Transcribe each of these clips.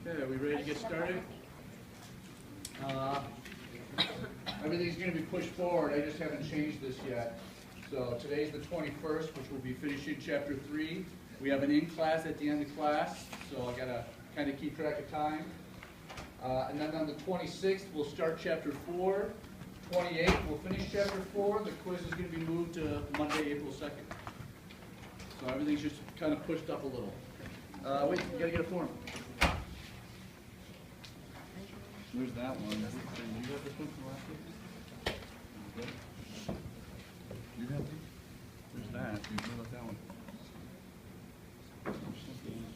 Okay, are we ready to get started? Everything's going to be pushed forward. I just haven't changed this yet. So today's the 21st, which we'll be finishing chapter 3. We have an in-class at the end of class, so I got to kind of keep track of time. And then on the 26th, we'll start chapter 4. 28th, we'll finish chapter 4. The quiz is going to be moved to Monday, April 2nd. So everything's just kind of pushed up a little. Wait, you got to get a form. There's that one. You got this one from last week? You have these? There's that. You know about that one.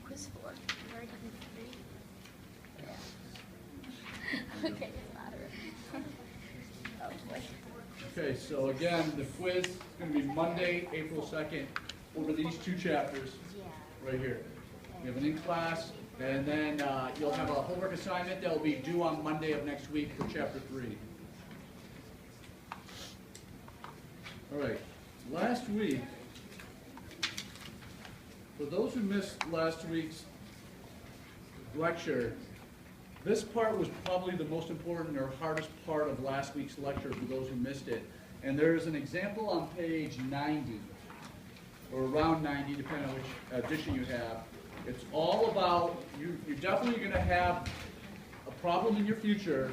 Quiz 4. You've already done 3? Yeah. Okay, louder. Oh boy. Okay, so again, the quiz is going to be Monday, April 2nd, over these two chapters right here. We have an in-class, and then you'll have a homework assignment that will be due on Monday of next week for chapter 3. All right, last week, for those who missed last week's lecture, this part was probably the most important or hardest part of last week's lecture for those who missed it. And there is an example on page 90, or around 90, depending on which edition you have. It's all about, you're definitely going to have a problem in your future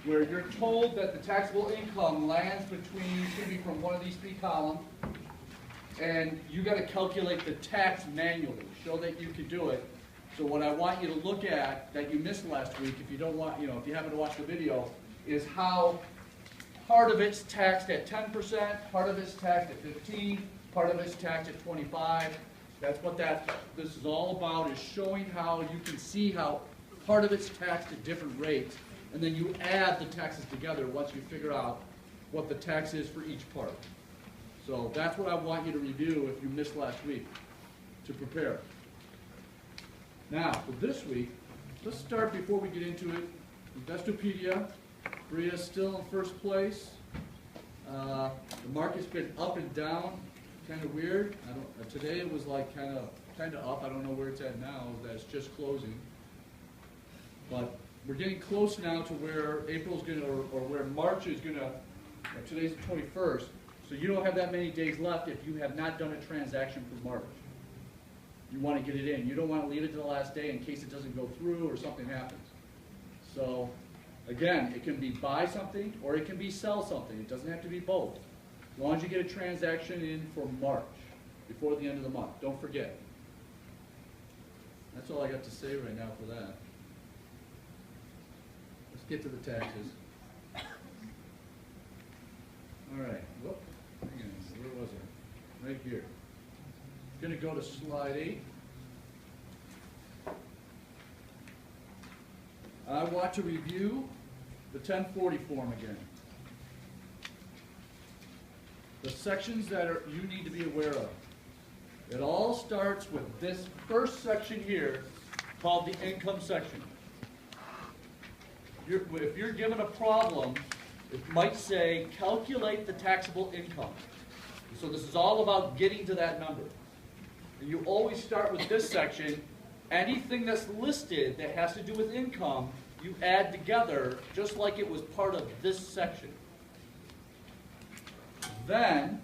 where you're told that the taxable income lands between, should be from one of these three columns, and you got to calculate the tax manually, show that you can do it. So what I want you to look at, that you missed last week, if you don't want, if you haven't watched the video, is how part of it's taxed at 10%, part of it's taxed at 15%, part of it's taxed at 25%. That's what this is all about, is showing how you can see how part of it's taxed at different rates, and then you add the taxes together once you figure out what the tax is for each part. So that's what I want you to review if you missed last week, to prepare. Now, for this week, let's start before we get into it. Investopedia, Bria's still in first place. The market's been up and down, kind of weird. Today it was like kind of up. I don't know where it's at now. That's just closing. But we're getting close now to where April's going to, or where March is going to. Today's the 21st, so you don't have that many days left if you have not done a transaction for March. You want to get it in. You don't want to leave it to the last day in case it doesn't go through or something happens. So, again, it can be buy something or it can be sell something. It doesn't have to be both. As long as you get a transaction in for March, before the end of the month. Don't forget. That's all I got to say right now for that. Let's get to the taxes. All right. Whoop. Hang on. Where was I? Right here. I'm going to go to slide 8. I want to review the 1040 form again. The sections that you need to be aware of. It all starts with this first section here called the income section. If you're given a problem, it might say calculate the taxable income. So this is all about getting to that number. And you always start with this section. Anything that's listed that has to do with income, you add together just like it was part of this section. Then,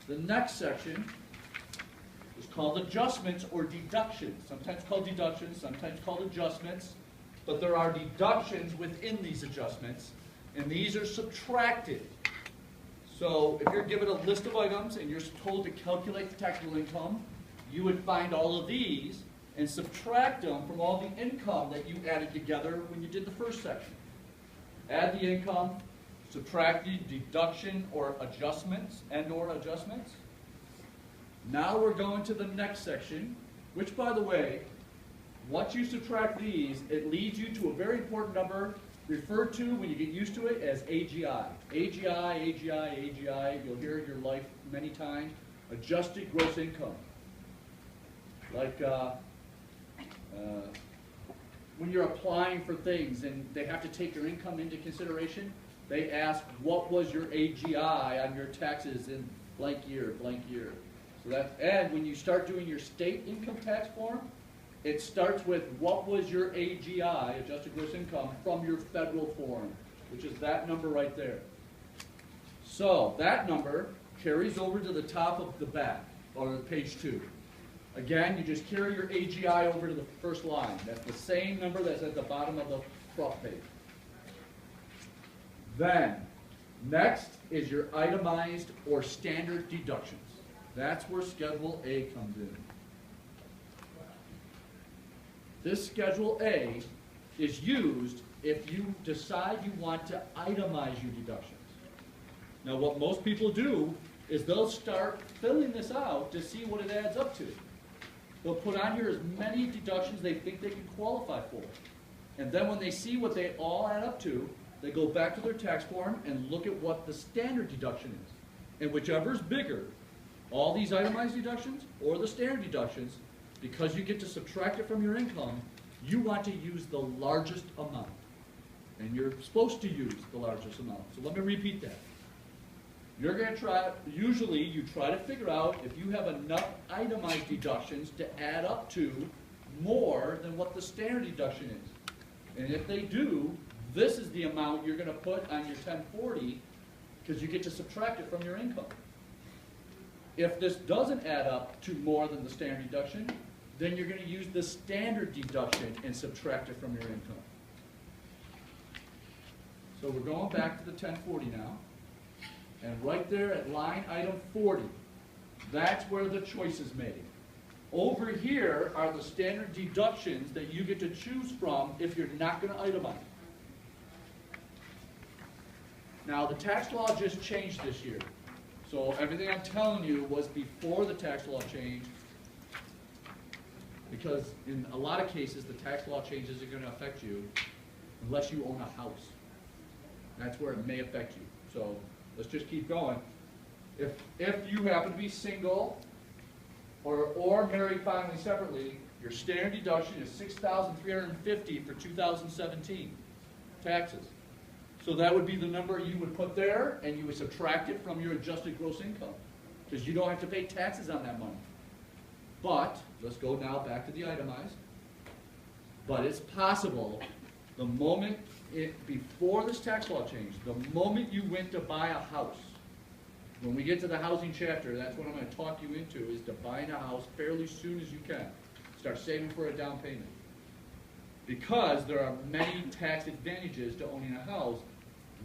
the next section is called adjustments or deductions. Sometimes called deductions, sometimes called adjustments. But there are deductions within these adjustments, and these are subtracted. So if you're given a list of items and you're told to calculate the taxable income, you would find all of these and subtract them from all the income that you added together when you did the first section. Add the income, subtract the deduction or adjustments and/or adjustments. Now we're going to the next section, which, by the way, once you subtract these, it leads you to a very important number referred to, when you get used to it, as AGI. AGI, AGI, AGI. You'll hear it in your life many times. Adjusted gross income. Like when you're applying for things and they have to take your income into consideration, they ask, what was your AGI on your taxes in blank year, blank year. So that's, and when you start doing your state income tax form, it starts with what was your AGI, adjusted gross income, from your federal form, which is that number right there. So that number carries over to the top of the back, or page 2. Again, you just carry your AGI over to the first line. That's the same number that's at the bottom of the front page. Then, next is your itemized or standard deductions. That's where Schedule A comes in. This Schedule A is used if you decide you want to itemize your deductions. Now, what most people do is they'll start filling this out to see what it adds up to. They'll put on here as many deductions they think they can qualify for. And then when they see what they all add up to, they go back to their tax form and look at what the standard deduction is. And whichever is bigger, all these itemized deductions or the standard deductions, because you get to subtract it from your income, you want to use the largest amount. And you're supposed to use the largest amount. So let me repeat that. You're going to try, usually you try to figure out if you have enough itemized deductions to add up to more than what the standard deduction is. And if they do, this is the amount you're going to put on your 1040 because you get to subtract it from your income. If this doesn't add up to more than the standard deduction, then you're going to use the standard deduction and subtract it from your income. So we're going back to the 1040 now. And right there at line item 40, that's where the choice is made. Over here are the standard deductions that you get to choose from if you're not going to itemize. Now, the tax law just changed this year. So everything I'm telling you was before the tax law changed, because in a lot of cases, the tax law changes are going to affect you unless you own a house. That's where it may affect you. So let's just keep going. If you happen to be single or married filing separately, your standard deduction is $6,350 for 2017 taxes. So that would be the number you would put there, and you would subtract it from your adjusted gross income, because you don't have to pay taxes on that money. But let's go now back to the itemized. But it's possible the moment before this tax law change, the moment you went to buy a house, when we get to the housing chapter, that's what I'm going to talk you into, is to buying a house fairly soon as you can. Start saving for a down payment. Because there are many tax advantages to owning a house,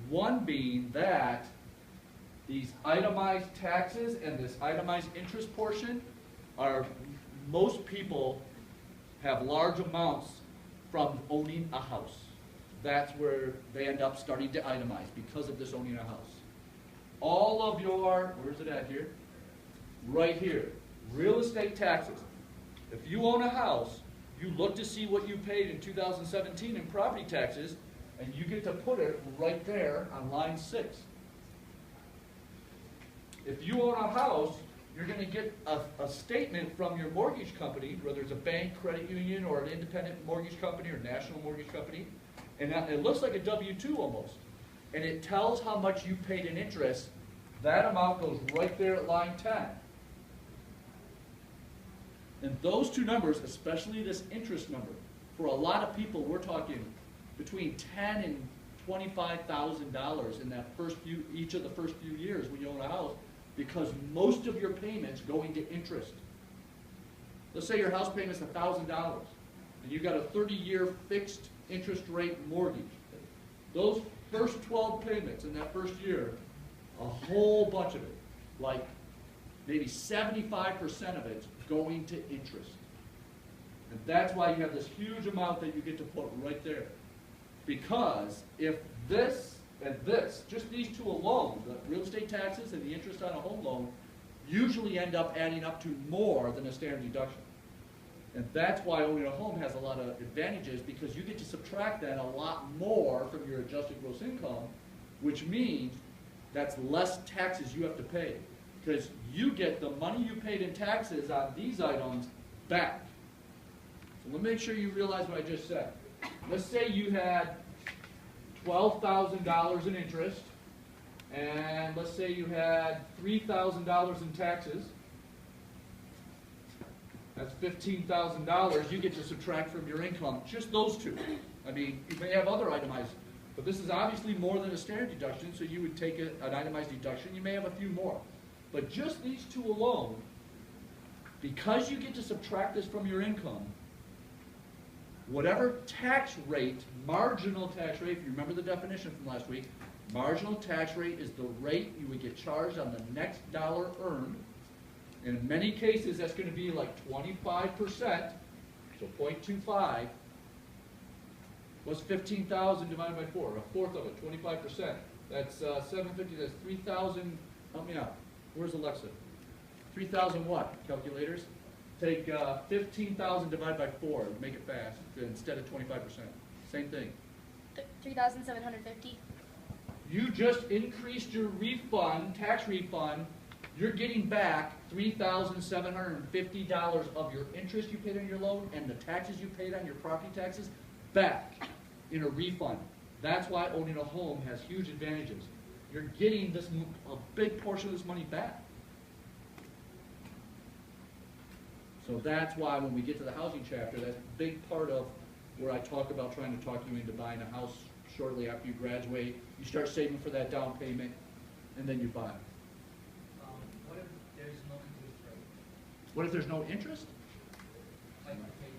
one being that these itemized taxes and this itemized interest portion are, most people have large amounts from owning a house. That's where they end up starting to itemize because of this owning a house. All of your, where's it at here? Right here, real estate taxes. If you own a house, you look to see what you paid in 2017 in property taxes, and you get to put it right there on line 6. If you own a house, you're going to get a statement from your mortgage company, whether it's a bank, credit union, or an independent mortgage company or national mortgage company, and it looks like a W-2 almost. And it tells how much you paid in interest. That amount goes right there at line 10. And those two numbers, especially this interest number, for a lot of people, we're talking between $10,000 and $25,000 in that each of the first few years when you own a house, because most of your payments go into interest. Let's say your house payment is $1,000, and you've got a 30-year fixed interest rate mortgage. Those first 12 payments in that first year, a whole bunch of it, like maybe 75% of it's going to interest. And that's why you have this huge amount that you get to put right there. Because if this and this, just these two alone, the real estate taxes and the interest on a home loan, usually end up adding up to more than a standard deduction. And that's why owning a home has a lot of advantages, because you get to subtract that a lot more from your adjusted gross income, which means that's less taxes you have to pay. Because you get the money you paid in taxes on these items back. So let me make sure you realize what I just said. Let's say you had $12,000 in interest, and let's say you had $3,000 in taxes. That's $15,000 you get to subtract from your income, just those two. I mean, you may have other itemized, but this is obviously more than a standard deduction, so you would take an itemized deduction. You may have a few more. But just these two alone, because you get to subtract this from your income, whatever tax rate, marginal tax rate, if you remember the definition from last week, marginal tax rate is the rate you would get charged on the next dollar earned. And in many cases, that's going to be like 25%, so 0.25. What's 15,000 divided by 4? A fourth of it, 25%. That's 750, that's 3,000, help me out. Where's Alexa? 3,000 what? Calculators? Take 15,000 divided by 4, make it fast, instead of 25%. Same thing. 3,750. You just increased your refund, tax refund. You're getting back $3,750 of your interest you paid on your loan and the taxes you paid on your property taxes back in a refund. That's why owning a home has huge advantages. You're getting this a big portion of this money back. So that's why when we get to the housing chapter, that's a big part of where I talk about trying to talk you into buying a house shortly after you graduate. You start saving for that down payment, and then you buy. What if there's no interest rate? What if there's no interest? Like pay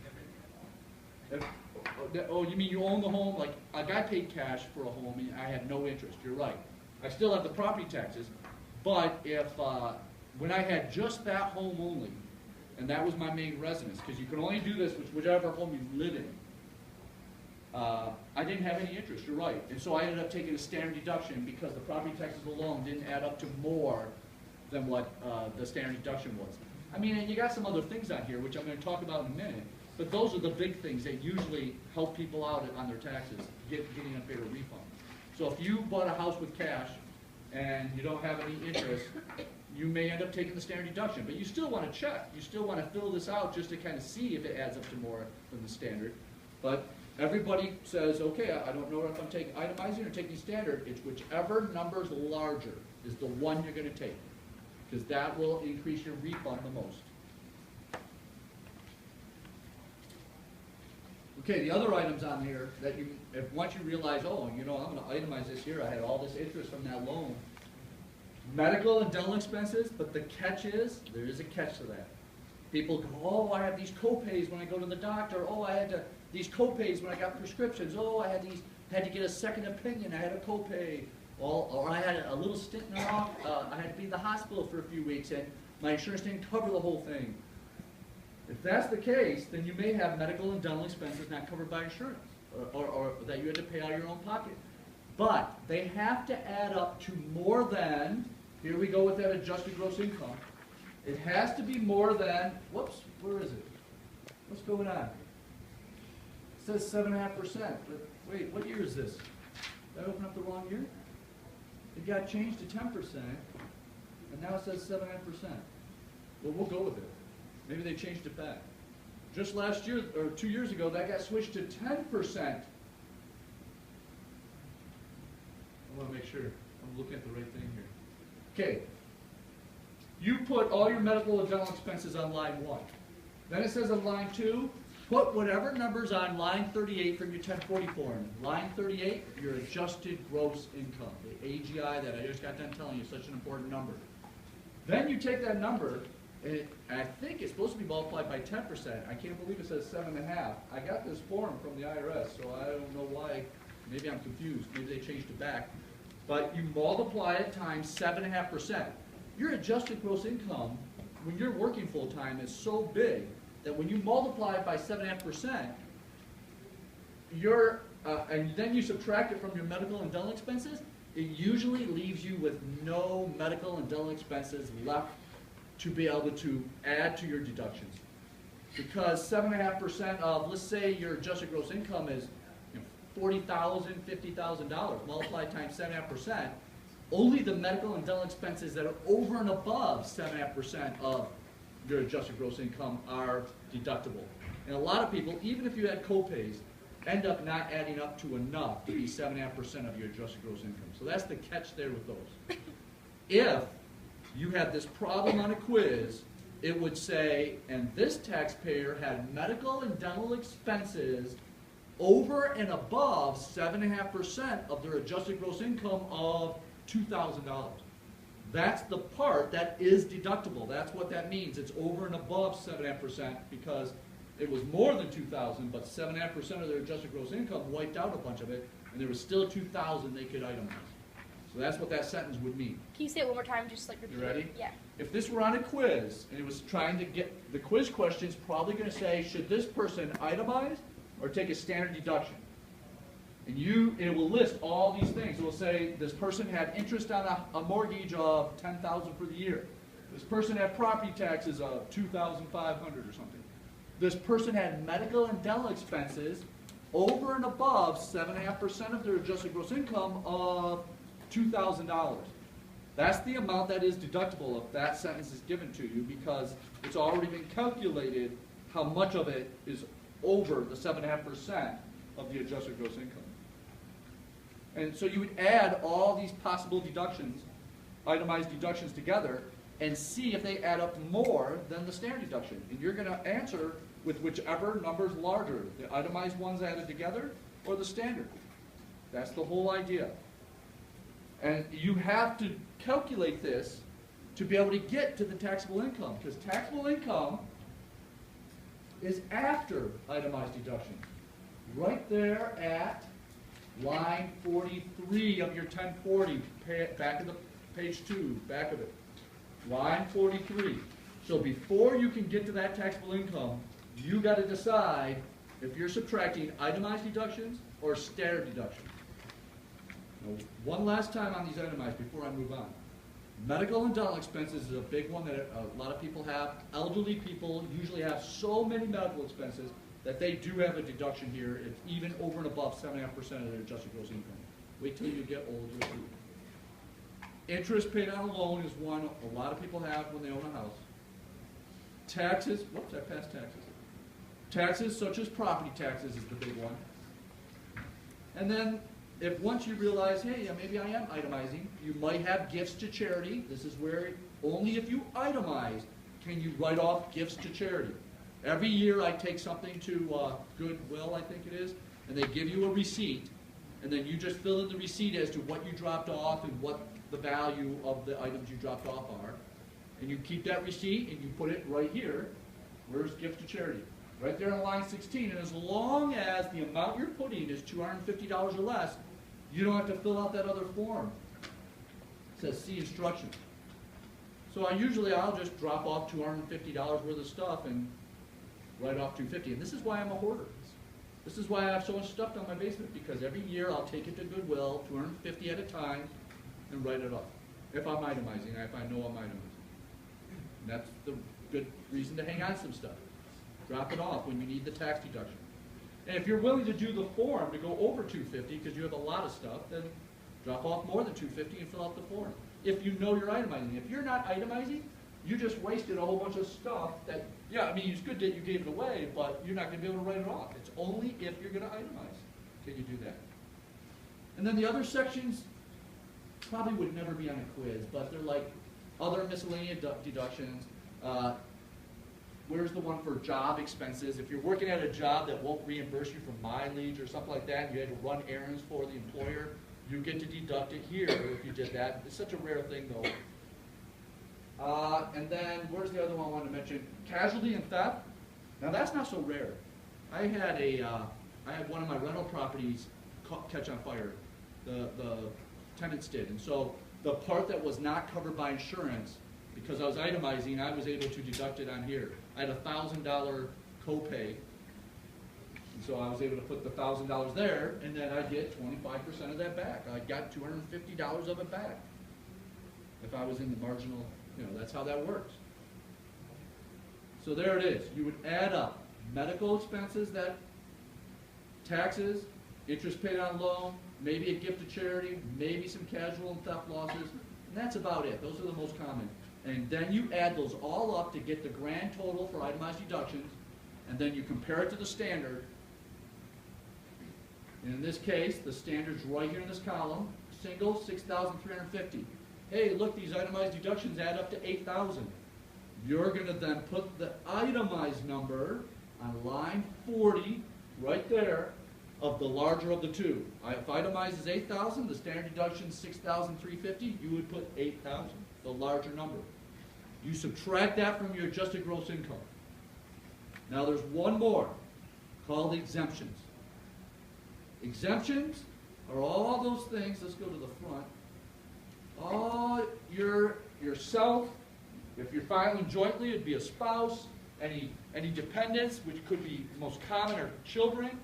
everything? Oh, you mean you own the home? Like, a guy paid cash for a home, and I had no interest. You're right. I still have the property taxes, but if when I had just that home only, and that was my main residence, because you can only do this with whichever home you live in, I didn't have any interest. You're right. And so I ended up taking a standard deduction because the property taxes alone didn't add up to more than what the standard deduction was. I mean, and you got some other things on here, which I'm going to talk about in a minute, but those are the big things that usually help people out on their taxes, getting a bigger refund. So if you bought a house with cash and you don't have any interest, you may end up taking the standard deduction, but you still want to check. You still want to fill this out just to kind of see if it adds up to more than the standard. But everybody says, okay, I don't know if I'm taking itemizing or taking standard. It's whichever number is larger is the one you're going to take, because that will increase your refund the most. Okay, the other items on here that if once you realize, oh, you know, I'm going to itemize this here, I had all this interest from that loan. Medical and dental expenses, but the catch is, there is a catch to that. People go, oh, I have these co-pays when I go to the doctor. Oh, I had these co-pays when I got prescriptions. Oh, I had to get a second opinion. I had a co-pay. Or I had a little stint in the I had to be in the hospital for a few weeks, and my insurance didn't cover the whole thing. If that's the case, then you may have medical and dental expenses not covered by insurance, or that you had to pay out of your own pocket. But they have to add up to more than, here we go with that adjusted gross income. It has to be more than, whoops, where is it? What's going on? It says 7.5%, but wait, what year is this? Did I open up the wrong year? It got changed to 10%, and now it says 7.5%. Well, we'll go with it. Maybe they changed it back. Just last year, or 2 years ago, that got switched to 10%. I want to make sure I'm looking at the right thing here. Okay. You put all your medical and dental expenses on line 1. Then it says on line 2, put whatever numbers on line 38 from your 1040 form. Line 38, your adjusted gross income, the AGI that I just got done telling you is such an important number. Then you take that number, and I think it's supposed to be multiplied by 10%. I can't believe it says 7.5. I got this form from the IRS, so I don't know why. Maybe I'm confused. Maybe they changed it back. But you multiply it times 7.5%. Your adjusted gross income, when you're working full-time, is so big that when you multiply it by 7.5%, and then you subtract it from your medical and dental expenses, it usually leaves you with no medical and dental expenses left to be able to add to your deductions. Because 7.5% of, let's say your adjusted gross income is $40,000, $50,000, multiplied times 7.5%, only the medical and dental expenses that are over and above 7.5% of your adjusted gross income are deductible. And a lot of people, even if you had co-pays, end up not adding up to enough to be 7.5% of your adjusted gross income. So that's the catch there with those. If you have this problem on a quiz, it would say, and this taxpayer had medical and dental expenses over and above 7.5% of their adjusted gross income of $2,000. That's the part that is deductible. That's what that means. It's over and above 7.5% because it was more than $2,000, but 7.5% of their adjusted gross income wiped out a bunch of it, and there was still $2,000 they could itemize. So that's what that sentence would mean. Can you say it one more time, just like repeat You ready? it? Yeah. If this were on a quiz, and it was trying to get, the quiz question's probably going to say, should this person itemize or take a standard deduction? And it will list all these things. It will say this person had interest on a mortgage of $10,000 for the year. This person had property taxes of $2,500 or something. This person had medical and dental expenses over and above 7.5% of their adjusted gross income of $2,000. That's the amount that is deductible if that sentence is given to you because it's already been calculated how much of it is over the 7.5% of the adjusted gross income. And so you would add all these possible deductions, itemized deductions together, and see if they add up more than the standard deduction. And you're going to answer with whichever number is larger, the itemized ones added together or the standard. That's the whole idea. And you have to calculate this to be able to get to the taxable income, because taxable income is after itemized deductions. Right there at line 43 of your 1040, back of the page 2, back of it. Line 43. So before you can get to that taxable income, you got to decide if you're subtracting itemized deductions or standard deductions. Now, one last time on these itemized before I move on. Medical and dental expenses is a big one that a lot of people have. Elderly people usually have so many medical expenses that they do have a deduction here. It's even over and above 7.5% of their adjusted gross income. Wait till you get old, you'll see. Interest paid on a loan is one a lot of people have when they own a house. Taxes, whoops, I passed taxes. Taxes such as property taxes is the big one. And then if once you realize, hey, yeah, maybe I am itemizing, you might have gifts to charity. This is where only if you itemize can you write off gifts to charity. Every year I take something to Goodwill, I think it is, and they give you a receipt, and then you just fill in the receipt as to what you dropped off and what the value of the items you dropped off are. And you keep that receipt and you put it right here. Where's gift to charity? Right there on line 16. And as long as the amount you're putting is $250 or less, you don't have to fill out that other form. It says see instructions. So I'll just drop off $250 worth of stuff and write off $250. And this is why I'm a hoarder. This is why I have so much stuff down my basement, because every year I'll take it to Goodwill, $250 at a time, and write it off. If I'm itemizing, if I know I'm itemizing. And that's the good reason to hang on some stuff. Drop it off when you need the tax deduction. And if you're willing to do the form to go over $250 because you have a lot of stuff, then drop off more than $250 and fill out the form. If you know you're itemizing. If you're not itemizing, you just wasted a whole bunch of stuff that, yeah, I mean, it's good that you gave it away, but you're not going to be able to write it off. It's only if you're going to itemize can you do that. And then the other sections probably would never be on a quiz, but they're like other miscellaneous deductions. Where's the one for job expenses? If you're working at a job that won't reimburse you for mileage or something like that, and you had to run errands for the employer, you get to deduct it here if you did that. It's such a rare thing, though. And then, where's the other one I wanted to mention? Casualty and theft. Now, that's not so rare. I had one of my rental properties catch on fire. The tenants did. And so the part that was not covered by insurance, because I was itemizing, I was able to deduct it on here. I had a $1,000 copay, and so I was able to put the $1,000 there, and then I get 25% of that back. I got $250 of it back. If I was in the marginal, that's how that works. So there it is. You would add up medical expenses, taxes, interest paid on loan, maybe a gift to charity, maybe some casual and theft losses, and that's about it. Those are the most common. And then you add those all up to get the grand total for itemized deductions, and then you compare it to the standard. And in this case, the standard's right here in this column. Single, $6,350. Hey, look, these itemized deductions add up to $8,000. you're going to then put the itemized number on line 40, right there, of the larger of the two. If itemized is 8,000, the standard deduction is 6,350, you would put 8,000, the larger number. You subtract that from your adjusted gross income. Now there's one more, called exemptions. Exemptions are all those things, let's go to the front, all yourself, if you're filing jointly, it'd be a spouse, any dependents, which could be most common are children,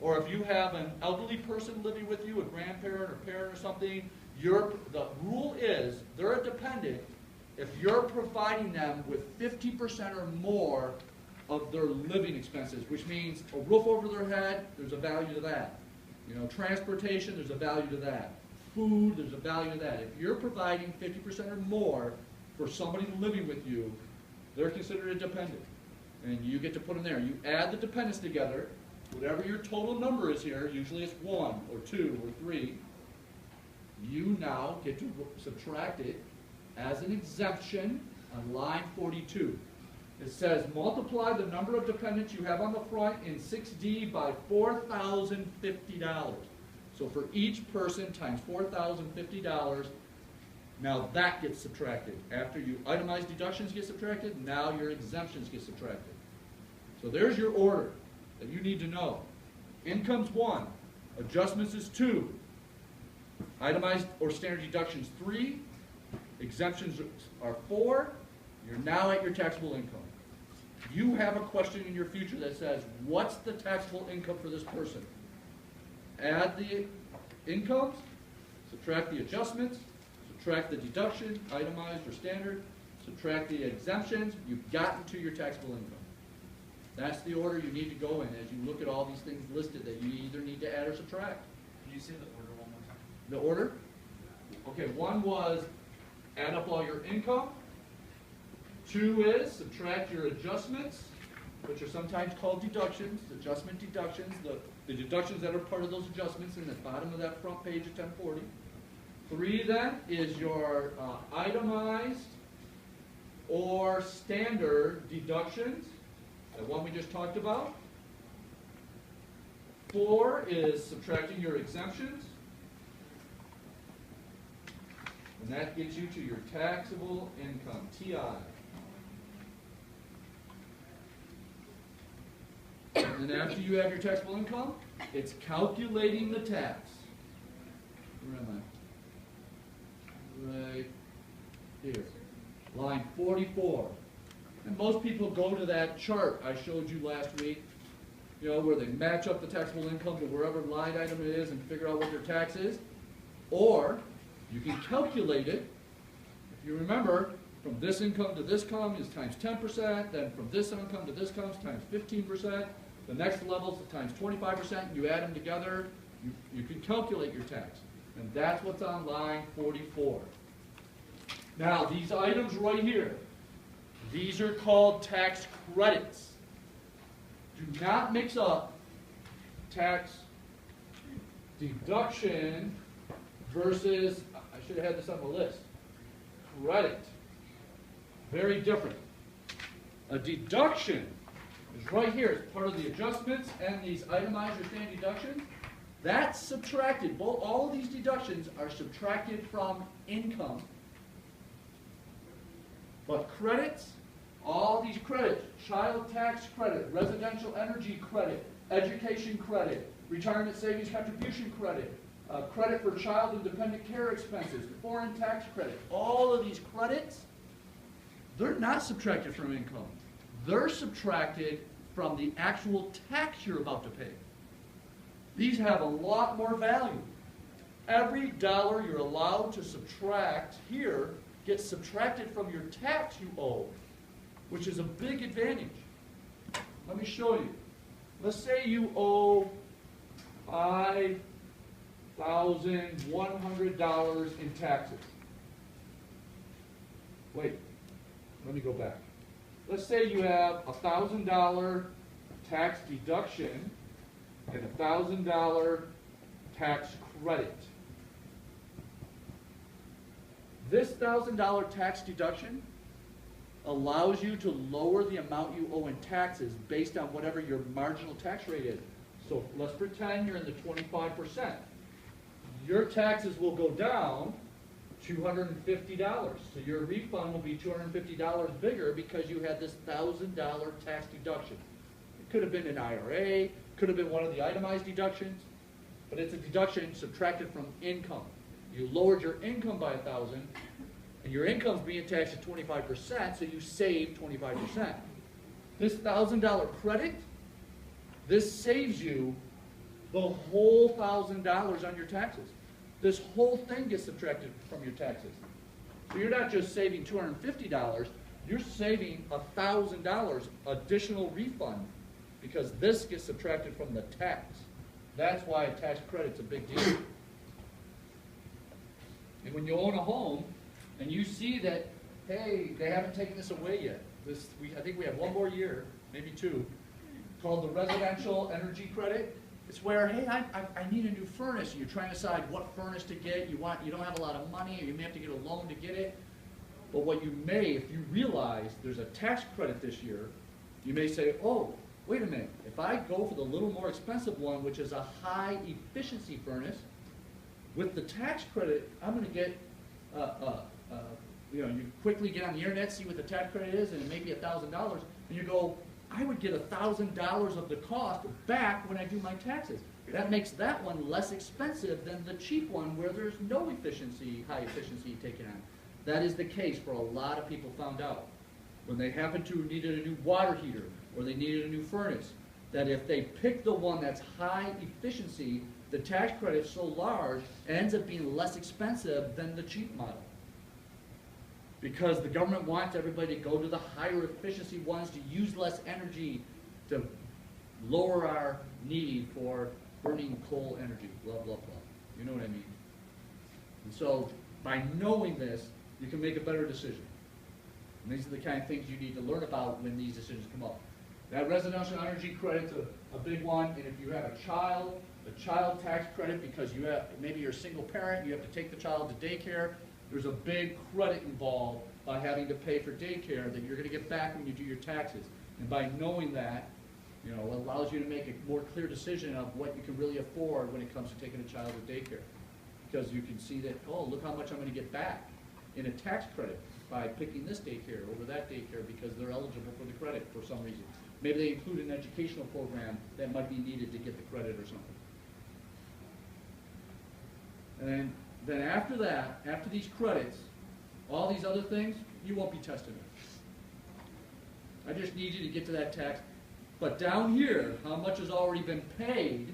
or if you have an elderly person living with you, a grandparent or parent or something, the rule is they're a dependent if you're providing them with 50% or more of their living expenses, which means a roof over their head, there's a value to that. Transportation, there's a value to that. Food, there's a value to that. If you're providing 50% or more for somebody living with you, they're considered a dependent. And you get to put them there. You add the dependents together, whatever your total number is here, usually it's 1 or 2 or 3, you now get to subtract it as an exemption on line 42. It says multiply the number of dependents you have on the front in 6D by $4,050. So for each person times $4,050, now that gets subtracted. After you itemized deductions get subtracted, now your exemptions get subtracted. So there's your order that you need to know. Income's 1, adjustments is 2, itemized or standard deductions 3, exemptions are 4, you're now at your taxable income. You have a question in your future that says, what's the taxable income for this person? Add the incomes, subtract the adjustments, subtract the deduction, itemized or standard, subtract the exemptions, you've gotten to your taxable income. That's the order you need to go in as you look at all these things listed that you either need to add or subtract. Can you say the order one more time? The order? Okay, 1 was add up all your income. 2 is subtract your adjustments, which are sometimes called deductions, adjustment deductions, the deductions that are part of those adjustments in the bottom of that front page of 1040. 3 then is your itemized or standard deductions, the one we just talked about. 4 is subtracting your exemptions. And that gets you to your taxable income, TI. And then after you have your taxable income, it's calculating the tax. Where am I? Right here. Line 44. And most people go to that chart I showed you last week, where they match up the taxable income to wherever line item it is and figure out what their tax is. Or you can calculate it. If you remember, from this income to this income is times 10%, then from this income to this income is times 15%, the next level is times 25%, you add them together, you can calculate your tax. And that's what's on line 44. Now, these items right here, these are called tax credits. Do not mix up tax deduction versus, I should have had this on the list, credit. Very different. A deduction is right here. It's part of the adjustments and these itemized or standard deductions. That's subtracted. All of these deductions are subtracted from income. But credits, all these credits, child tax credit, residential energy credit, education credit, retirement savings contribution credit, credit for child and dependent care expenses, foreign tax credit, all of these credits, they're not subtracted from income. They're subtracted from the actual tax you're about to pay. These have a lot more value. Every dollar you're allowed to subtract here gets subtracted from your tax you owe, which is a big advantage. Let me show you. Let's say you owe $5,100 in taxes. Wait, let me go back. Let's say you have a $1,000 tax deduction and a $1,000 tax credit. This $1,000 tax deduction allows you to lower the amount you owe in taxes based on whatever your marginal tax rate is. So let's pretend you're in the 25%. Your taxes will go down $250. So your refund will be $250 bigger because you had this $1,000 tax deduction. It could have been an IRA, could have been one of the itemized deductions, but it's a deduction subtracted from income. You lowered your income by $1,000, and your income's being taxed at 25%, so you save 25%. This $1,000 credit, this saves you the whole $1,000 on your taxes. This whole thing gets subtracted from your taxes. So you're not just saving $250, you're saving $1,000 additional refund because this gets subtracted from the tax. That's why a tax credit's a big deal. And when you own a home and you see that, hey, they haven't taken this away yet. I think we have one more year, maybe two, called the residential energy credit. It's where, hey, I need a new furnace, and you're trying to decide what furnace to get. You don't have a lot of money, or you may have to get a loan to get it. But what you may, if you realize there's a tax credit this year, you may say, oh, wait a minute, if I go for the little more expensive one, which is a high efficiency furnace, with the tax credit, I'm going to get, you quickly get on the internet, see what the tax credit is, and it may be $1,000, and you go, I would get $1,000 of the cost back when I do my taxes. That makes that one less expensive than the cheap one where there's no efficiency, high efficiency taken on. That is the case for a lot of people found out. When they happen to needed a new water heater or they needed a new furnace, that if they pick the one that's high efficiency, the tax credit's so large, it ends up being less expensive than the cheap model. Because the government wants everybody to go to the higher efficiency ones to use less energy, to lower our need for burning coal energy, blah, blah, blah. You know what I mean? And so by knowing this, you can make a better decision. And these are the kind of things you need to learn about when these decisions come up. That residential energy credit's a big one, and if you have a child tax credit because you have, maybe you're a single parent, you have to take the child to daycare, there's a big credit involved by having to pay for daycare that you're going to get back when you do your taxes. And by knowing that, it allows you to make a more clear decision of what you can really afford when it comes to taking a child to daycare. Because you can see that, oh, look how much I'm going to get back in a tax credit by picking this daycare over that daycare because they're eligible for the credit for some reason. Maybe they include an educational program that might be needed to get the credit or something. And then after that, after these credits, all these other things, you won't be testing it. I just need you to get to that tax. But down here, how much has already been paid,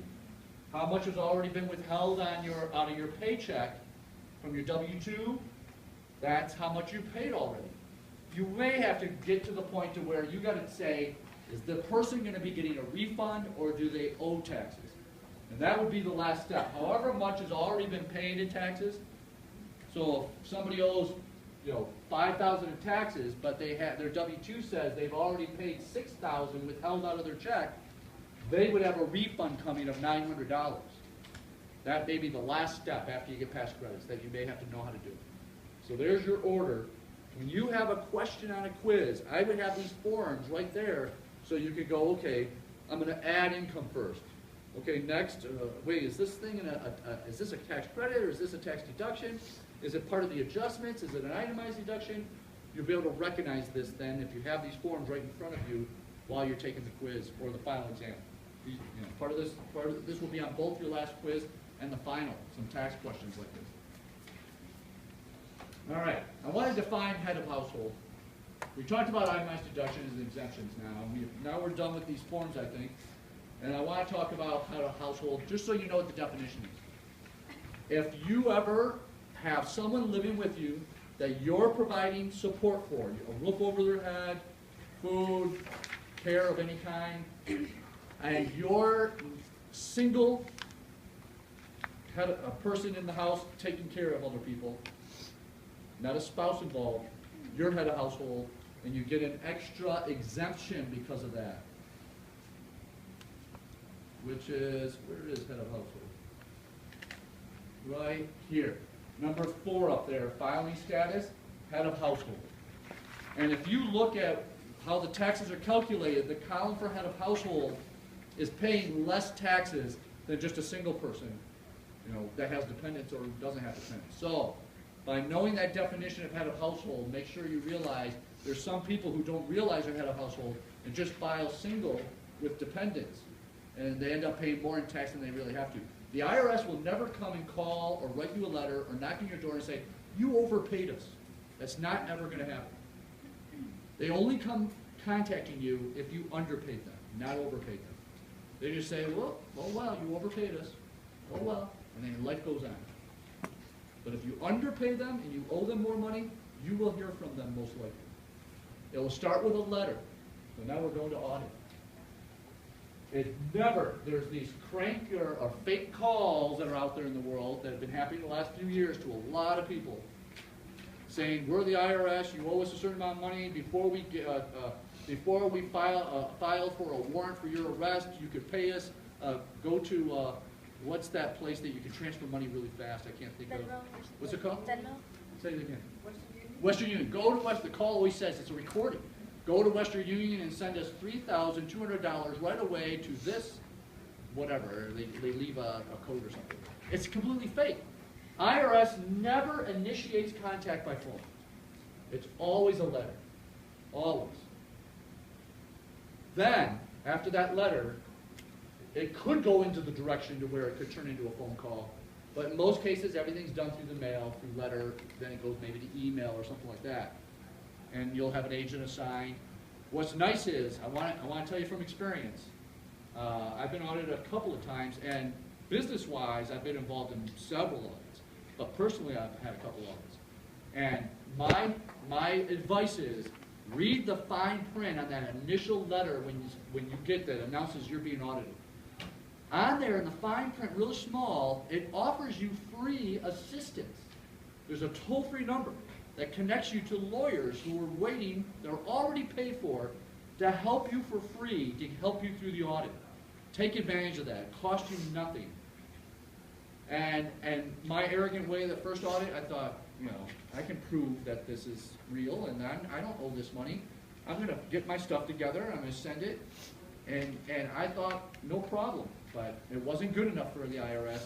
how much has already been withheld on out of your paycheck from your W-2, that's how much you paid already. You may have to get to the point to where you got to say, is the person going to be getting a refund or do they owe taxes? And that would be the last step. However much has already been paid in taxes. So if somebody owes, $5,000 in taxes, but they have their W-2 says they've already paid $6,000 withheld out of their check, they would have a refund coming of $900. That may be the last step after you get past credits that you may have to know how to do. So there's your order. When you have a question on a quiz, I would have these forms right there so you could go, okay, I'm going to add income first. Okay, next, wait, is this thing is this a tax credit or is this a tax deduction? Is it part of the adjustments? Is it an itemized deduction? You'll be able to recognize this then if you have these forms right in front of you while you're taking the quiz or the final exam. Part of this will be on both your last quiz and the final, some tax questions like this. All right, I want to define head of household. We talked about itemized deductions and exemptions now. Now we're done with these forms, I think. And I want to talk about head of household, just so you know what the definition is. If you ever have someone living with you that you're providing support for, a roof over their head, food, care of any kind, and you're single, had a person in the house taking care of other people, not a spouse involved, you're head of household, and you get an extra exemption because of that. Which is, where is head of household? Right here. Number 4 up there, filing status, head of household. And if you look at how the taxes are calculated, the column for head of household is paying less taxes than just a single person, that has dependents or doesn't have dependents. So, by knowing that definition of head of household, make sure you realize there's some people who don't realize they're head of household and just file single with dependents, and they end up paying more in tax than they really have to. The IRS will never come and call or write you a letter or knock on your door and say, you overpaid us. That's not ever going to happen. They only come contacting you if you underpaid them, not overpaid them. They just say, well, oh well, you overpaid us. Oh well, and then life goes on. But if you underpay them and you owe them more money, you will hear from them most likely. It will start with a letter. So now we're going to audit. There's these crank or fake calls that are out there in the world that have been happening the last few years to a lot of people, saying, we're the IRS, you owe us a certain amount of money, before we file for a warrant for your arrest, you could pay us, go to, what's that place that you can transfer money really fast? I can't think of. What's it called? Venmo? Say it again. Western Union. Go to Western, the call always says, it's a recording. Go to Western Union and send us $3,200 right away to this, whatever. They leave a code or something. It's completely fake. IRS never initiates contact by phone. It's always a letter. Always. Then, after that letter, it could go into the direction to where it could turn into a phone call. But in most cases, everything's done through the mail, through letter, then it goes maybe to email or something like that. And you'll have an agent assigned. What's nice is, I want to tell you from experience, I've been audited a couple of times, and business-wise, I've been involved in several audits. But personally, I've had a couple audits. And my advice is, read the fine print on that initial letter when you get that announces you're being audited. On there in the fine print, really small, it offers you free assistance. There's a toll-free number that connects you to lawyers who are waiting, they're already paid for, to help you for free, to help you through the audit. Take advantage of that. It costs you nothing. And my arrogant way, the first audit, I thought, I can prove that this is real, and I don't owe this money. I'm going to get my stuff together, I'm going to send it. And I thought, no problem. But it wasn't good enough for the IRS.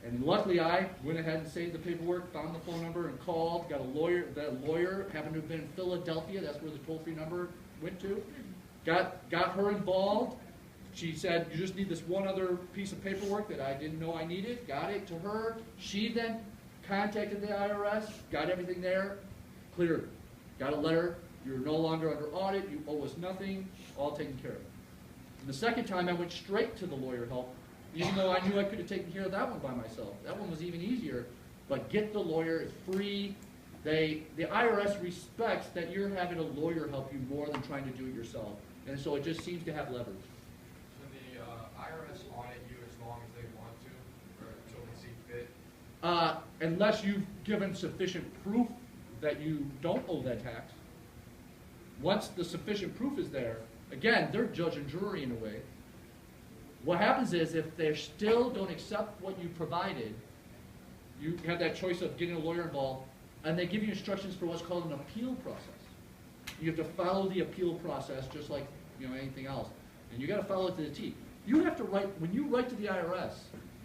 And luckily, I went ahead and saved the paperwork, found the phone number, and called, got a lawyer. That lawyer happened to have been in Philadelphia. That's where the toll-free number went to. Got her involved. She said, you just need this one other piece of paperwork that I didn't know I needed. Got it to her. She then contacted the IRS, got everything there, cleared. Got a letter. You're no longer under audit. You owe us nothing. All taken care of. And the second time, I went straight to the lawyer help, even though I knew I could have taken care of that one by myself. That one was even easier. But get the lawyer. It's free. The IRS respects that you're having a lawyer help you more than trying to do it yourself. And so it just seems to have leverage. So the IRS audit you as long as they want to, or until they see fit? Unless you've given sufficient proof that you don't owe that tax. Once the sufficient proof is there, again, they're judge and jury in a way. What happens is, if they still don't accept what you provided, you have that choice of getting a lawyer involved, and they give you instructions for what's called an appeal process. You have to follow the appeal process just like anything else, and you got to follow it to the T. You have to write, when you write to the IRS,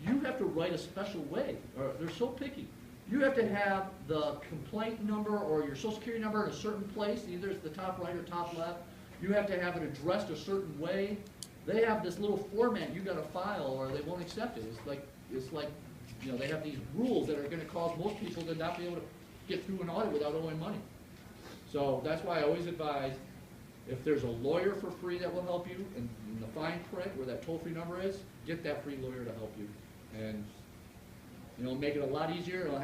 you have to write a special way, or they're so picky. You have to have the complaint number or your social security number in a certain place, either it's the top right or top left. You have to have it addressed a certain way. They have this little format you got to file, or they won't accept it. It's like they have these rules that are going to cause most people to not be able to get through an audit without owing money. So that's why I always advise, if there's a lawyer for free that will help you, and in the fine print where that toll-free number is, get that free lawyer to help you, and make it a lot easier. It'll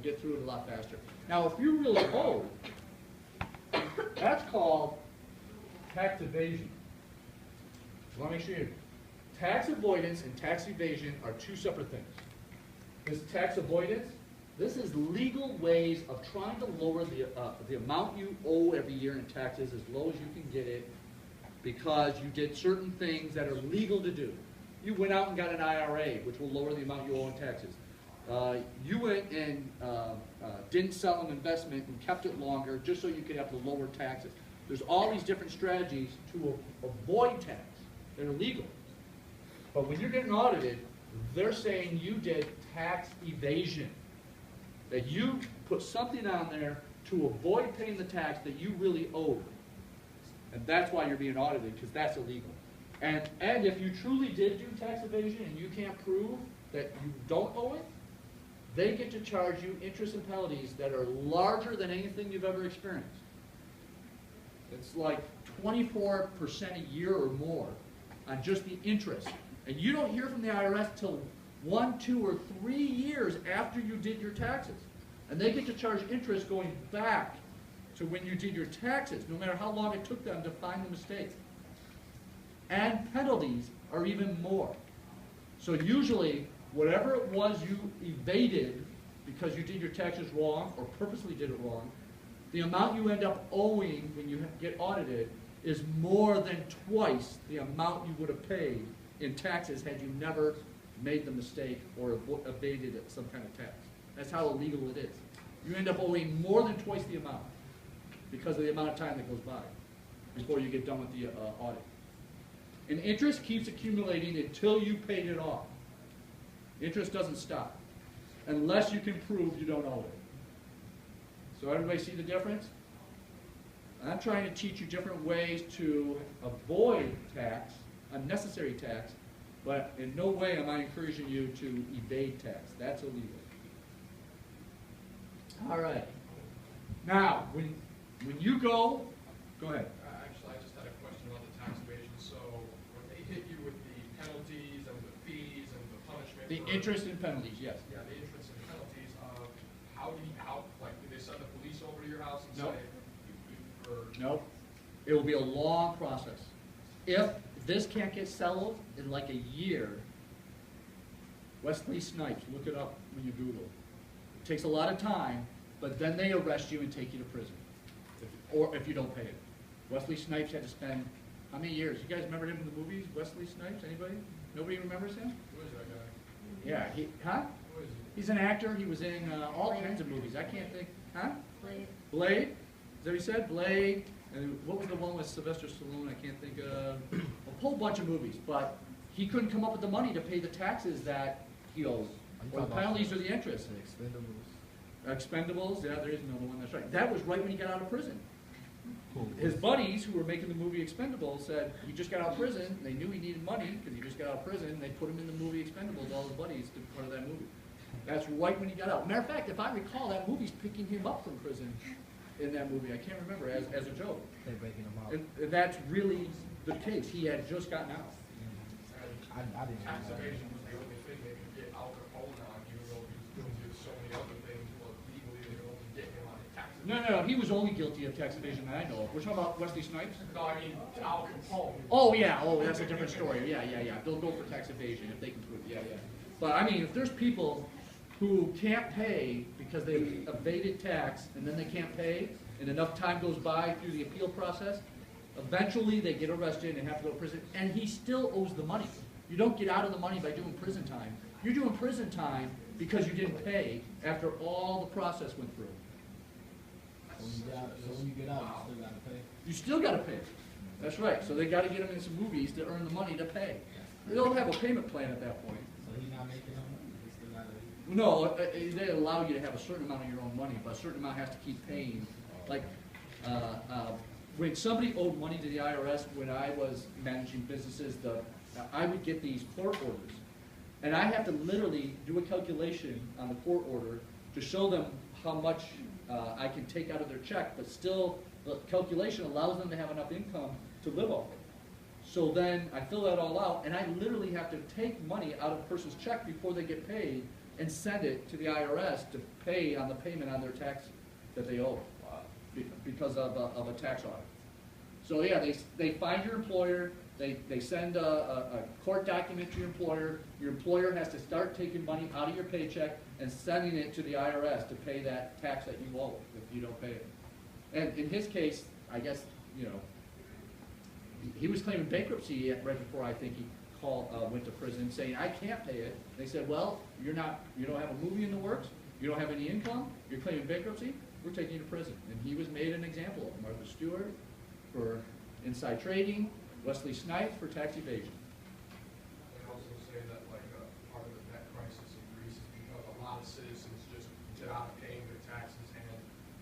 get through it a lot faster. Now, if you really owe, that's called tax evasion. I want to make sure tax avoidance and tax evasion are two separate things. This tax avoidance, this is legal ways of trying to lower the amount you owe every year in taxes as low as you can get it, because you did certain things that are legal to do. You went out and got an IRA, which will lower the amount you owe in taxes. you went and didn't sell an investment and kept it longer just so you could have the lower taxes. There's all these different strategies to avoid tax. They're legal. But when you're getting audited, they're saying you did tax evasion. That you put something on there to avoid paying the tax that you really owed. And that's why you're being audited, because that's illegal. And if you truly did do tax evasion and you can't prove that you don't owe it, they get to charge you interest and penalties that are larger than anything you've ever experienced. It's like 24% a year or more on just the interest. And you don't hear from the IRS till 1, 2, or 3 years after you did your taxes. And they get to charge interest going back to when you did your taxes, no matter how long it took them to find the mistake. And penalties are even more. So usually, whatever it was you evaded because you did your taxes wrong or purposely did it wrong, the amount you end up owing when you get audited is more than twice the amount you would have paid in taxes had you never made the mistake or evaded some kind of tax. That's how illegal it is. You end up owing more than twice the amount because of the amount of time that goes by before you get done with the audit. And interest keeps accumulating until you paid it off. Interest doesn't stop unless you can prove you don't owe it. So everybody see the difference? I'm trying to teach you different ways to avoid tax, unnecessary tax, but in no way am I encouraging you to evade tax. That's illegal. All right. Now, when you go ahead. Actually, I just had a question about the tax evasion. So when they hit you with the penalties and the fees and the punishment. The interest and penalties, yes. Yeah, the interest and penalties. Like, did they send the police over to your house and Nope. say, Nope. It will be a long process. If this can't get settled in like a year, Wesley Snipes, look it up when you Google. It takes a lot of time, but then they arrest you and take you to prison, if you don't pay it. Wesley Snipes had to spend how many years? You guys remember him in the movies? Wesley Snipes? Anybody? Nobody remembers him? who is that guy? Yeah, Who is he? He's an actor. He was in all kinds of movies. I can't think. Blade. Blade? Is that what he said? Blade. And what was the one with Sylvester Stallone? I can't think of. A whole bunch of movies. But he couldn't come up with the money to pay the taxes that he owes, or the penalties or the interest. Expendables. Yeah, there is another one. That's right. That was right when he got out of prison. His buddies who were making the movie Expendables said he just got out of prison. They knew he needed money because he just got out of prison. They put him in the movie Expendables, all his buddies, to be part of that movie. That's right when he got out. Matter of fact, if I recall, that movie's picking him up from prison in that movie. I can't remember, as a joke. They're breaking them out. And that's really the case. He had just gotten out. I didn't Tax know that. evasion was the only thing they could get Al Capone on, even though he was guilty of so many other things. Well, legally, they could only get him on the tax evasion. No. He was only guilty of tax evasion that I know of. We're talking about Wesley Snipes? No, I mean Al Capone. Oh, yeah. Oh, that's a different story. Yeah. They'll go for tax evasion if they can prove it. Yeah. But, I mean, if there's people who can't pay because they evaded tax and then they can't pay, and enough time goes by through the appeal process, eventually they get arrested and have to go to prison, and he still owes the money. You don't get out of the money by doing prison time. You're doing prison time because you didn't pay after all the process went through. So when you get out, you still gotta pay. You still got to pay. That's right. So they got to get him in some movies to earn the money to pay. They don't have a payment plan at that point. So he's not making no money. He still gotta. No, they allow you to have a certain amount of your own money, but a certain amount has to keep paying. Like, when somebody owed money to the IRS when I was managing businesses, I would get these court orders. And I have to literally do a calculation on the court order to show them how much I can take out of their check, but still the calculation allows them to have enough income to live off of. So then I fill that all out, and I literally have to take money out of a person's check before they get paid and send it to the IRS to pay on the payment on their tax that they owe because of a tax audit. So yeah, they find your employer, they send a court document to your employer has to start taking money out of your paycheck and sending it to the IRS to pay that tax that you owe if you don't pay it. And in his case, I guess, he was claiming bankruptcy right before I think he went to prison saying, I can't pay it. They said, well, you don't have a movie in the works, you don't have any income, you're claiming bankruptcy, we're taking you to prison. And he was made an example of. Martha Stewart for inside trading, Wesley Snipes for tax evasion. They also say that like part of the debt crisis in Greece is because a lot of citizens just not paying their taxes, and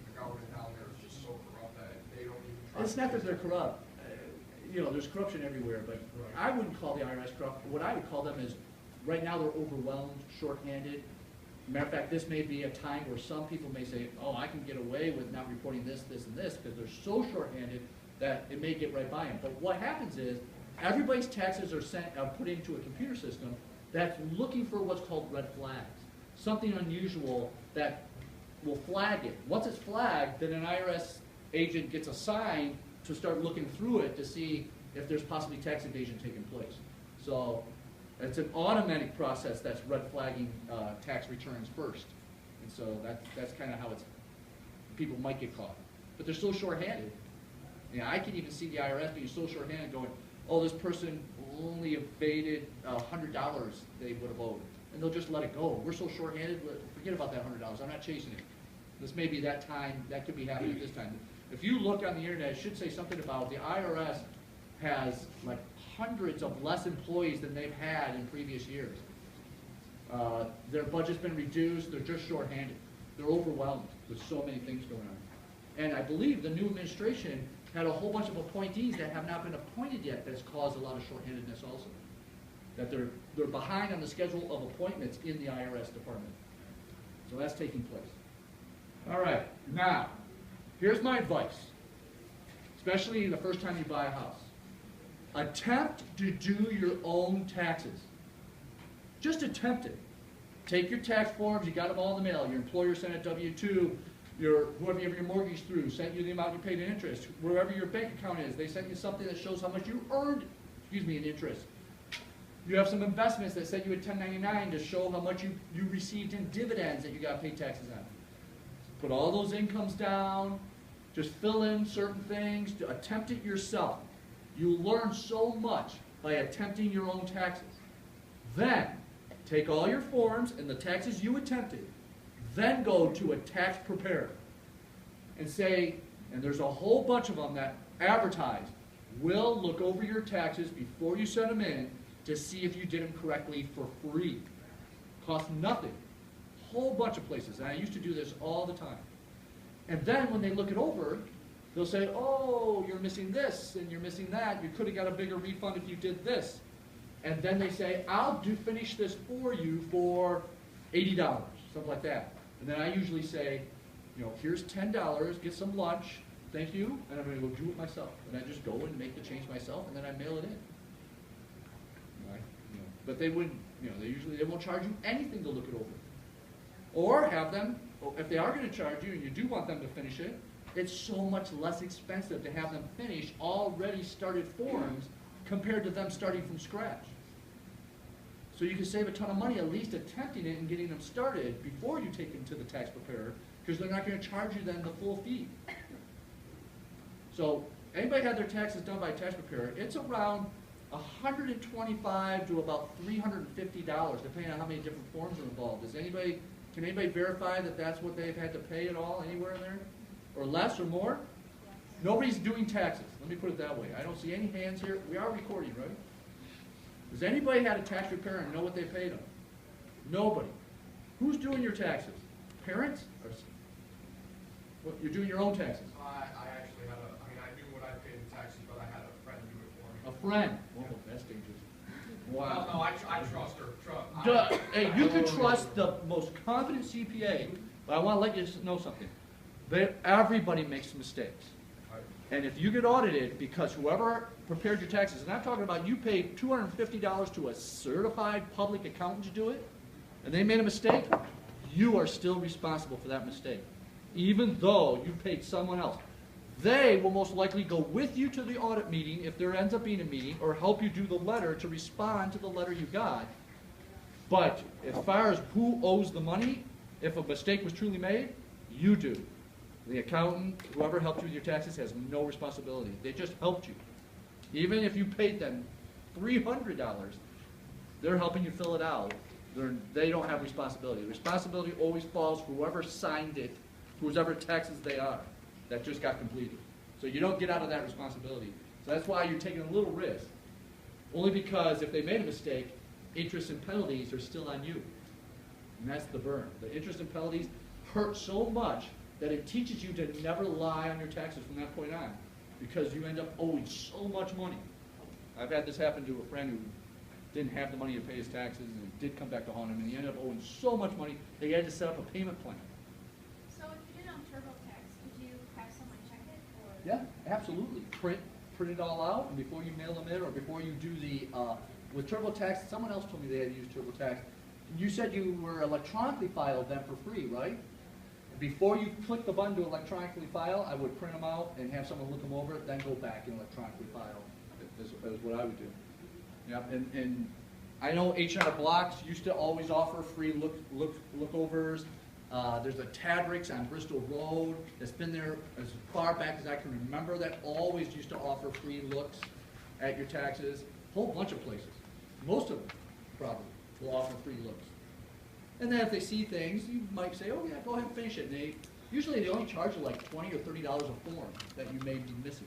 the government down there is just so corrupt that they don't even try. It's not that they're corrupt. There's corruption everywhere, but I wouldn't call the IRS corrupt. What I would call them is, right now they're overwhelmed, shorthanded. Matter of fact, this may be a time where some people may say, oh, I can get away with not reporting this, this, and this, because they're so shorthanded that it may get right by them. But what happens is, everybody's taxes are put into a computer system that's looking for what's called red flags. Something unusual that will flag it. Once it's flagged, then an IRS agent gets assigned to start looking through it to see if there's possibly tax evasion taking place. So it's an automatic process that's red flagging tax returns first. And so that's kind of how people might get caught. But they're so short-handed. I can even see the IRS being so short-handed going, oh, this person only evaded $100 they would have owed. And they'll just let it go. We're so short-handed, forget about that $100. I'm not chasing it. This may be that time, that could be happening at this time. If you look on the internet, it should say something about the IRS has like hundreds of less employees than they've had in previous years. Their budget's been reduced, they're just short-handed. They're overwhelmed with so many things going on. And I believe the new administration had a whole bunch of appointees that have not been appointed yet that's caused a lot of short-handedness also. That they're behind on the schedule of appointments in the IRS department. So that's taking place. All right, now, here's my advice, especially the first time you buy a house. Attempt to do your own taxes. Just attempt it. Take your tax forms, you got them all in the mail. Your employer sent a W-2, whoever you have your mortgage through sent you the amount you paid in interest. Wherever your bank account is, they sent you something that shows how much you earned, in interest. You have some investments that sent you a 1099 to show how much you received in dividends that you got to pay taxes on. Put all those incomes down, just fill in certain things, attempt it yourself. You learn so much by attempting your own taxes. Then, take all your forms and the taxes you attempted, then go to a tax preparer and say, and there's a whole bunch of them that advertise, we'll look over your taxes before you send them in to see if you did them correctly for free. Costs nothing. Whole bunch of places, and I used to do this all the time. And then when they look it over, they'll say, oh, you're missing this and you're missing that. You could have got a bigger refund if you did this. And then they say, I'll finish this for you for $80, something like that. And then I usually say, here's $10, get some lunch, thank you, and I'm going to go do it myself. And I just go and make the change myself, and then I mail it in. Right? But they wouldn't, they won't charge you anything to look it over. Or have them, if they are going to charge you and you do want them to finish it, it's so much less expensive to have them finish already started forms compared to them starting from scratch. So you can save a ton of money at least attempting it and getting them started before you take them to the tax preparer, because they're not going to charge you then the full fee. So anybody had their taxes done by a tax preparer, it's around $125 to about $350, depending on how many different forms are involved. Can anybody verify that that's what they've had to pay at all, anywhere in there? Or less or more? Nobody's doing taxes. Let me put it that way. I don't see any hands here. We are recording, right? Does anybody had a tax preparer and know what they paid them? Nobody. Who's doing your taxes? Parents? Or, what, you're doing your own taxes? I actually had I knew what I paid in taxes, but I had a friend do it for me. A friend? Oh, that's dangerous. Wow. No, I trust her. Hey, you can trust the most confident CPA, but I want to let you know something. Everybody makes mistakes. And if you get audited because whoever prepared your taxes, and I'm talking about you paid $250 to a certified public accountant to do it, and they made a mistake, you are still responsible for that mistake, even though you paid someone else. They will most likely go with you to the audit meeting, if there ends up being a meeting, or help you do the letter to respond to the letter you got. But as far as who owes the money, if a mistake was truly made, you do. The accountant, whoever helped you with your taxes, has no responsibility. They just helped you. Even if you paid them $300, They're helping you fill it out. They don't have responsibility. Responsibility always falls for whoever signed it, whoever taxes they are, that just got completed. So you don't get out of that responsibility. So that's why you're taking a little risk. Only because if they made a mistake, interest and penalties are still on you. And that's the burn. The interest and penalties hurt so much that it teaches you to never lie on your taxes from that point on, because you end up owing so much money. I've had this happen to a friend who didn't have the money to pay his taxes, and it did come back to haunt him, and he ended up owing so much money that he had to set up a payment plan. So if you did on TurboTax, could you have someone check it, or? Yeah, absolutely. Print it all out, and before you mail them in, or before you do the, with TurboTax, someone else told me they had to use TurboTax. You said you were electronically filed them for free, right? Before you click the button to electronically file, I would print them out and have someone look them over, then go back and electronically file. Is what I would do. Yep, and I know H&R Blocks used to always offer free lookovers. There's a Tadrick's on Bristol Road that's been there as far back as I can remember, that always used to offer free looks at your taxes. A whole bunch of places. Most of them probably will offer free looks. And then if they see things, you might say, oh yeah, go ahead and finish it. And usually they only charge you like $20 or $30 a form that you may be missing.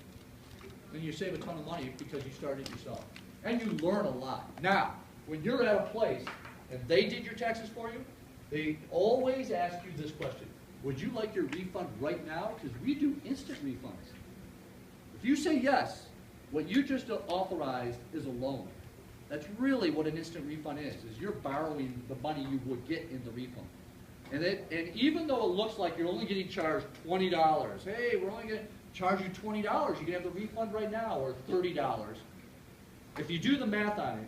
And you save a ton of money because you started it yourself. And you learn a lot. Now, when you're at a place and they did your taxes for you, they always ask you this question: would you like your refund right now? Because we do instant refunds. If you say yes, what you just authorized is a loan. That's really what an instant refund is you're borrowing the money you would get in the refund. And even though it looks like you're only getting charged $20, hey, we're only going to charge you $20, you can have the refund right now, or $30. If you do the math on it,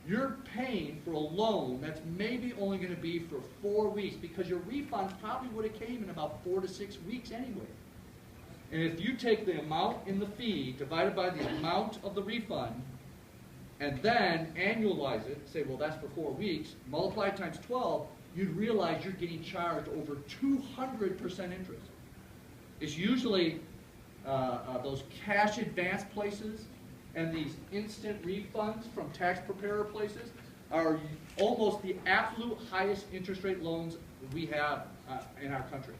you're paying for a loan that's maybe only going to be for 4 weeks, because your refund probably would have came in about 4 to 6 weeks anyway. And if you take the amount in the fee divided by the amount of the refund, and then annualize it, say, well, that's for 4 weeks, multiply it times 12, you'd realize you're getting charged over 200% interest. It's usually those cash advance places and these instant refunds from tax preparer places are almost the absolute highest interest rate loans we have in our country.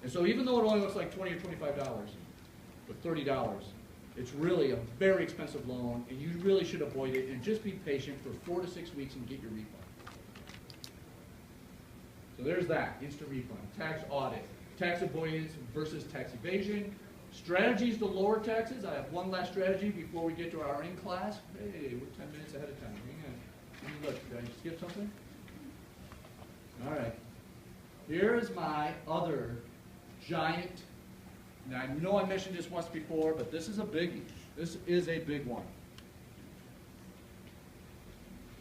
And so even though it only looks like $20 or $25 or $30, it's really a very expensive loan, and you really should avoid it and just be patient for 4 to 6 weeks and get your refund. So there's that, instant refund, tax audit, tax avoidance versus tax evasion, strategies to lower taxes. I have one last strategy before we get to our in class. Hey, we're 10 minutes ahead of time. Hang on. Let me look. Did I skip something? All right. Here is my other giant. Now, I know I mentioned this once before, but this is a biggie. This is a big one.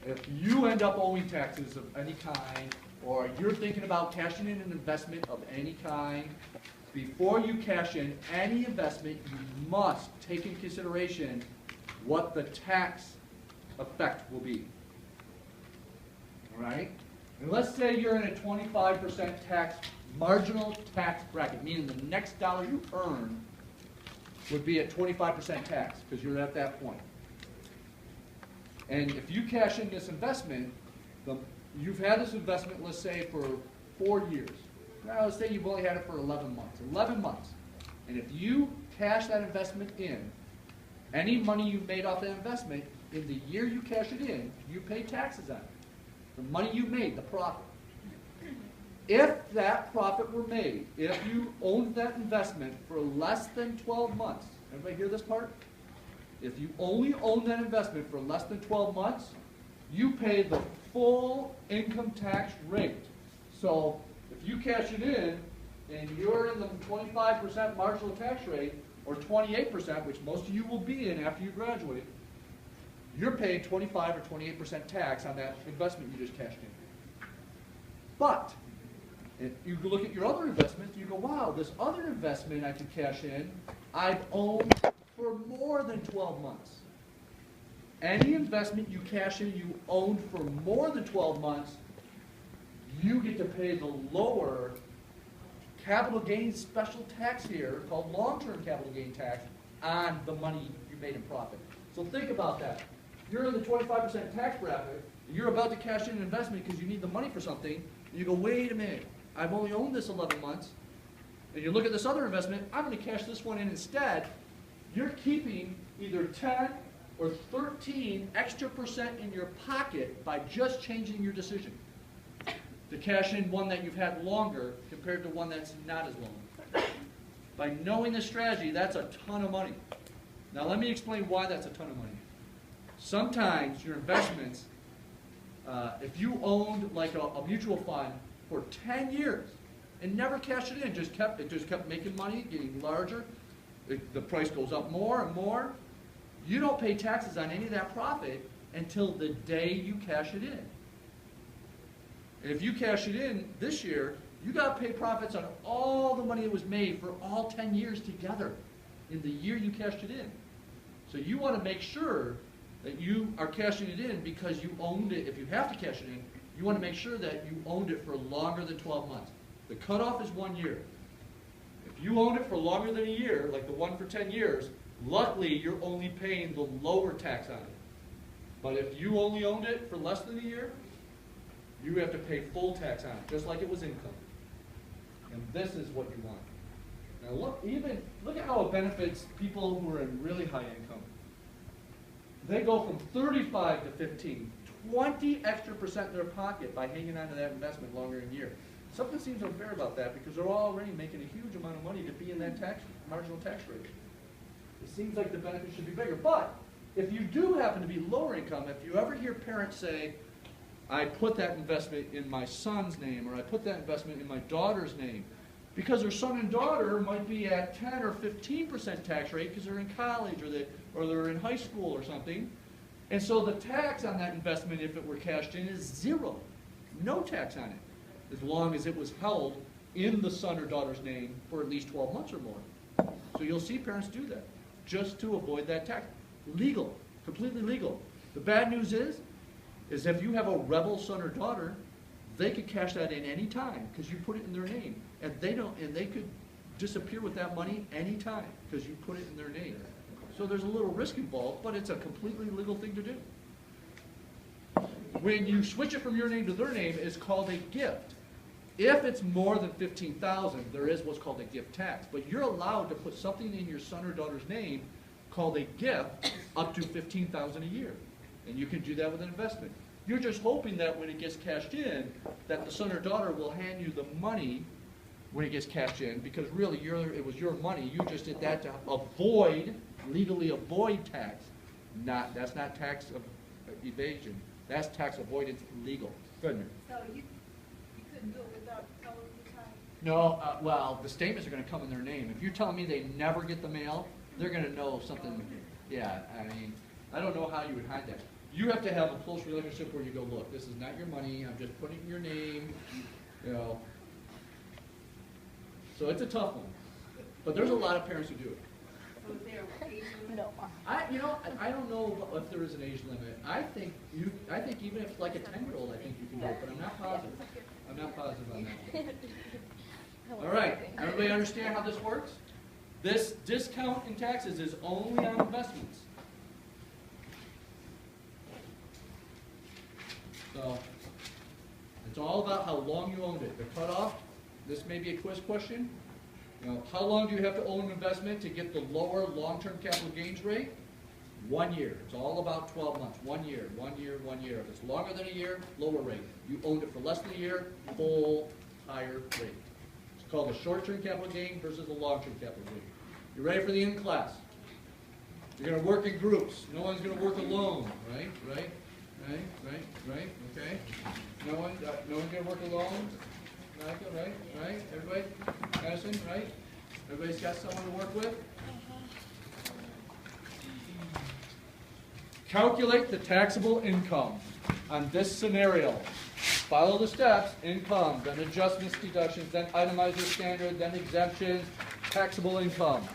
If you end up owing taxes of any kind, or you're thinking about cashing in an investment of any kind, before you cash in any investment, you must take into consideration what the tax effect will be. All right? And let's say you're in a 25% marginal tax bracket, meaning the next dollar you earn would be at 25% tax, because you're at that point. And if you cash in this investment, you've had this investment, let's say, for 4 years. Now, let's say you've only had it for 11 months. 11 months. And if you cash that investment in, any money you made off that investment, in the year you cash it in, you pay taxes on it. The money you made, the profit. If that profit were made, if you owned that investment for less than 12 months, everybody hear this part? If you only own that investment for less than 12 months, you pay the full income tax rate. So if you cash it in and you're in the 25% marginal tax rate, or 28%, which most of you will be in after you graduate, you're paying 25 or 28% tax on that investment you just cashed in. But if you look at your other investments, you go, wow, this other investment I could cash in, I've owned for more than 12 months. Any investment you cash in you owned for more than 12 months, you get to pay the lower capital gains special tax here, called long-term capital gain tax, on the money you made in profit. So think about that. you're in the 25% tax bracket, you're about to cash in an investment because you need the money for something, and you go, wait a minute, I've only owned this 11 months, and you look at this other investment, I'm going to cash this one in instead. You're keeping either 10 or 13 extra percent in your pocket by just changing your decision to cash in one that you've had longer compared to one that's not as long. By knowing this strategy, that's a ton of money. Now let me explain why that's a ton of money. Sometimes your investments, if you owned like a mutual fund for 10 years and never cashed it in, it just kept making money, getting larger, the price goes up more and more, you don't pay taxes on any of that profit until the day you cash it in. And if you cash it in this year, you got to pay profits on all the money that was made for all 10 years together in the year you cashed it in. So you want to make sure that you are cashing it in because you owned it. If you have to cash it in, you want to make sure that you owned it for longer than 12 months. The cutoff is 1 year. If you owned it for longer than a year, like the one for 10 years, luckily you're only paying the lower tax on it. But if you only owned it for less than a year, you have to pay full tax on it, just like it was income. And this is what you want. Now look at how it benefits people who are in really high income. They go from 35 to 15, 20 extra percent in their pocket by hanging on to that investment longer than a year. Something seems unfair about that because they're already making a huge amount of money to be in that marginal tax rate. It seems like the benefit should be bigger. But if you do happen to be lower income, if you ever hear parents say, I put that investment in my son's name, or I put that investment in my daughter's name, because their son and daughter might be at 10 or 15% tax rate because they're in college or they're in high school or something. And so the tax on that investment, if it were cashed in, is zero. No tax on it, as long as it was held in the son or daughter's name for at least 12 months or more. So you'll see parents do that just to avoid that tax. Legal, completely legal. The bad news is if you have a rebel son or daughter, they could cash that in any time because you put it in their name, and they could disappear with that money any time because you put it in their name. So there's a little risk involved, but it's a completely legal thing to do. When you switch it from your name to their name, it's called a gift. If it's more than $15,000, there is what's called a gift tax. But you're allowed to put something in your son or daughter's name called a gift up to $15,000 a year. And you can do that with an investment. You're just hoping that when it gets cashed in, that the son or daughter will hand you the money when it gets cashed in, because really it was your money. You just did that to legally avoid tax. That's not tax evasion. That's tax avoidance legal. Go ahead, Mary. So you couldn't do it without telling the time? No, well, the statements are going to come in their name. If you're telling me they never get the mail, they're going to know something. Yeah, I mean, I don't know how you would hide that. You have to have a close relationship where you go, look, this is not your money. I'm just putting it in your name. You know. So it's a tough one. But there's a lot of parents who do it. So is there an age limit? No. I don't know if there is an age limit. I think even if it's like a 10-year-old, I think you can do it, but I'm not positive. I'm not positive on that. All right, everybody understand how this works? This discount in taxes is only on investments. So it's all about how long you owned it. The cutoff, this may be a quiz question. You know, how long do you have to own an investment to get the lower long-term capital gains rate? 1 year. It's all about 12 months. 1 year, 1 year, 1 year. If it's longer than a year, lower rate. You owned it for less than a year, full higher rate. It's called a short-term capital gain versus a long-term capital gain. You ready for the in class? You're going to work in groups. No one's going to work alone, right? Right? Okay. No one's going to work alone. Right? Everybody? Madison, right? Everybody's got someone to work with? Calculate the taxable income on this scenario. Follow the steps: income, then adjustments, deductions, then itemizer standard, then exemptions, taxable income.